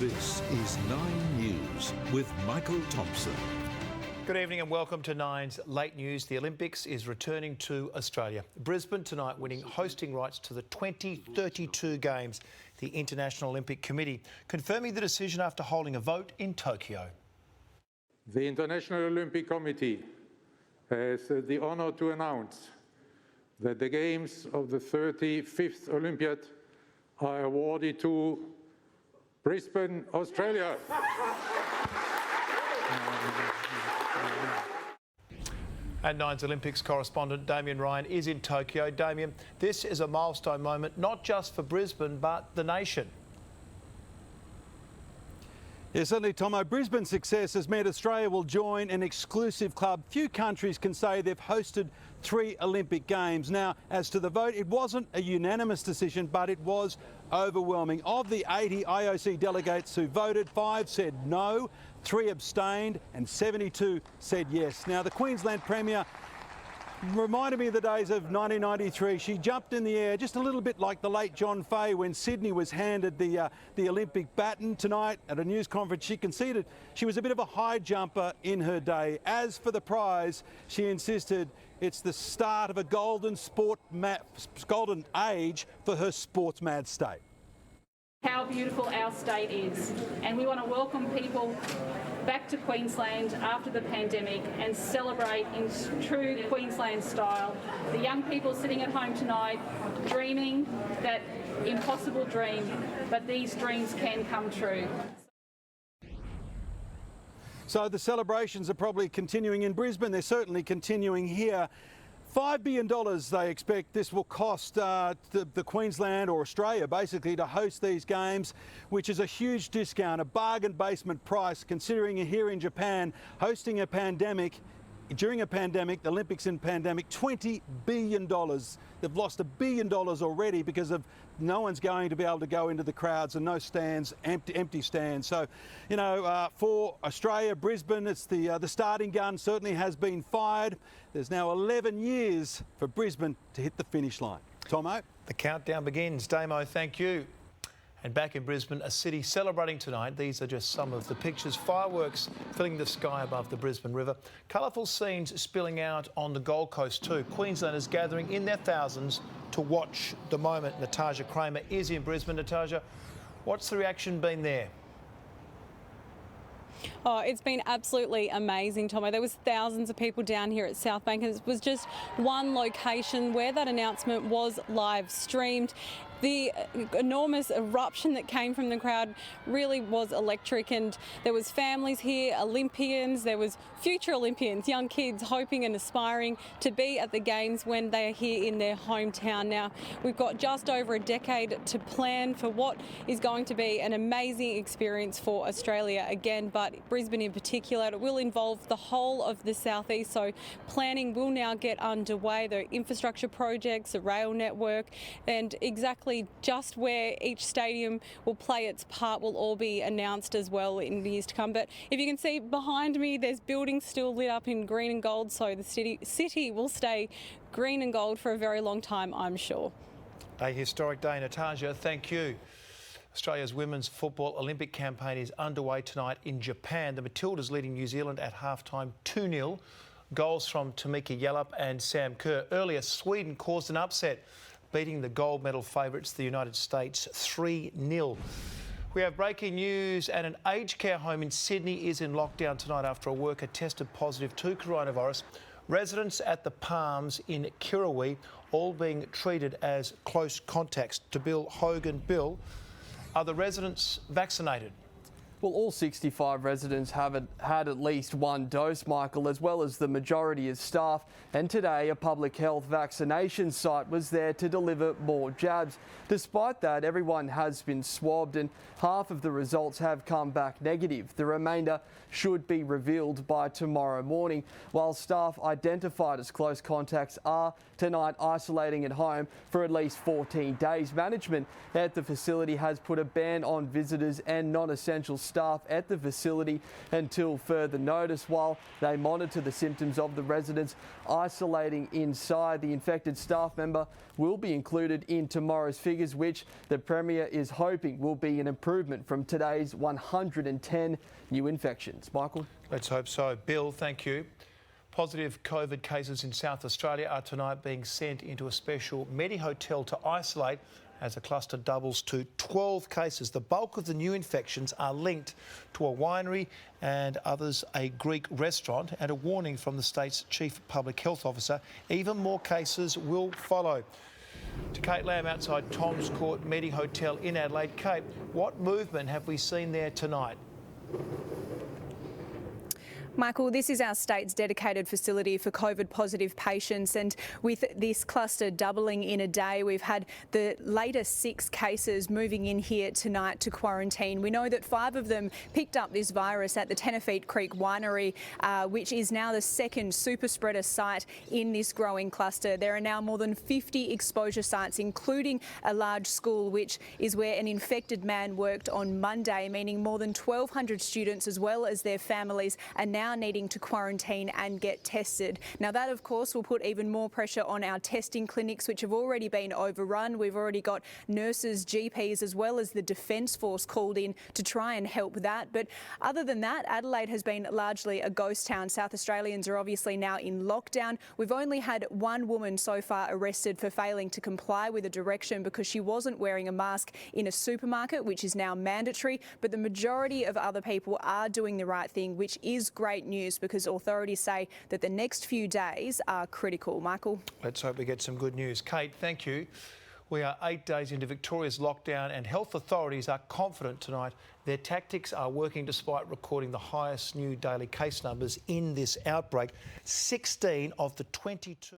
This is 9 News with Michael Thompson. Good evening and welcome to Nine's Late News. The Olympics is returning to Australia. Brisbane tonight winning hosting rights to the 2032 Games. The International Olympic Committee confirming the decision after holding a vote in Tokyo. The International Olympic Committee has the honour to announce that the Games of the 35th Olympiad are awarded to Brisbane, Australia. And Nine's Olympics correspondent Damien Ryan is in Tokyo. Damien, this is a milestone moment, not just for Brisbane, but the nation. Yeah, certainly, Tomo. Brisbane's success has meant Australia will join an exclusive club. Few countries can say they've hosted 3 Olympic Games. Now, as to the vote, it wasn't a unanimous decision, but it was overwhelming. Of the 80 IOC delegates who voted, 5 said no, 3 abstained and 72 said yes. Now, the Queensland Premier reminded me of the days of 1993. She jumped in the air just a little bit like the late John Fay when Sydney was handed the Olympic baton. Tonight at a news conference she conceded she was a bit of a high jumper in her day. As for the prize, she insisted it's the start of a golden age for her sports mad state. How beautiful our state is, and we want to welcome people back to Queensland after the pandemic and celebrate in true Queensland style. The young people sitting at home tonight dreaming that impossible dream, but these dreams can come true. So the celebrations are probably continuing in Brisbane. They're certainly continuing here. $5 billion they expect this will cost the Queensland or Australia basically to host these games, which is a huge discount, a bargain basement price considering here in Japan hosting a pandemic. During a pandemic, the Olympics in pandemic, $20 billion. They've lost $1 billion already because of no one's going to be able to go into the crowds and no stands, empty stands. So, you know, for Australia, Brisbane, it's the starting gun certainly has been fired. There's now 11 years for Brisbane to hit the finish line. Tomo? The countdown begins. Damo, thank you. And back in Brisbane, a city celebrating tonight. These are just some of the pictures. Fireworks filling the sky above the Brisbane River. Colourful scenes spilling out on the Gold Coast too. Queenslanders gathering in their thousands to watch the moment. Natasha Kramer is in Brisbane. Natasha, what's the reaction been there? Oh, it's been absolutely amazing, Tomo. There was thousands of people down here at South Bank, and it was just one location where that announcement was live streamed. The enormous eruption that came from the crowd really was electric, and there was families here, Olympians, there was future Olympians, young kids hoping and aspiring to be at the Games when they are here in their hometown. Now, we've got just over a decade to plan for what is going to be an amazing experience for Australia again, but Brisbane in particular. It will involve the whole of the southeast, so planning will now get underway. The infrastructure projects, the rail network, and exactly just where each stadium will play its part will all be announced as well in the years to come. But if you can see behind me, there's buildings still lit up in green and gold, so the city will stay green and gold for a very long time, I'm sure. A historic day, Natasha. Thank you. Australia's women's football Olympic campaign is underway tonight in Japan. The Matildas leading New Zealand at halftime 2-0. Goals from Tamika Yallop and Sam Kerr. Earlier, Sweden caused an upset, beating the gold medal favourites, the United States, 3-0. We have breaking news, and an aged care home in Sydney is in lockdown tonight after a worker tested positive to coronavirus. Residents at the Palms in Kirrawee all being treated as close contacts. To Bill Hogan. Bill, are the residents vaccinated? Well, all 65 residents have had at least one dose, Michael, as well as the majority of staff. And today, a public health vaccination site was there to deliver more jabs. Despite that, everyone has been swabbed and half of the results have come back negative. The remainder should be revealed by tomorrow morning, while staff identified as close contacts are tonight isolating at home for at least 14 days. Management at the facility has put a ban on visitors and non-essential staff staff at the facility until further notice while they monitor the symptoms of the residents isolating inside. The infected staff member will be included in tomorrow's figures, which the Premier is hoping will be an improvement from today's 110 new infections. Michael? Let's hope so. Bill, thank you. Positive COVID cases in South Australia are tonight being sent into a special Medi hotel to isolate as the cluster doubles to 12 cases. The bulk of the new infections are linked to a winery and others a Greek restaurant, and a warning from the state's Chief Public Health Officer. Even more cases will follow. To Kate Lamb outside Tom's Court Medi Hotel in Adelaide. Kate, what movement have we seen there tonight? Michael, this is our state's dedicated facility for COVID-positive patients, and with this cluster doubling in a day, we've had the latest 6 cases moving in here tonight to quarantine. We know that 5 of them picked up this virus at the Tenerife Creek Winery, which is now the second super spreader site in this growing cluster. There are now more than 50 exposure sites, including a large school, which is where an infected man worked on Monday, meaning more than 1,200 students as well as their families are now needing to quarantine and get tested. Now that, of course, will put even more pressure on our testing clinics, which have already been overrun. We've already got nurses, GPs, as well as the Defence Force called in to try and help that. But other than that, Adelaide has been largely a ghost town. South Australians are obviously now in lockdown. We've only had one woman so far arrested for failing to comply with a direction because she wasn't wearing a mask in a supermarket, which is now mandatory. But the majority of other people are doing the right thing, which is great news because authorities say that the next few days are critical. Michael? Let's hope we get some good news. Kate, thank you. We are 8 days into Victoria's lockdown and health authorities are confident tonight their tactics are working despite recording the highest new daily case numbers in this outbreak. 16 of the 22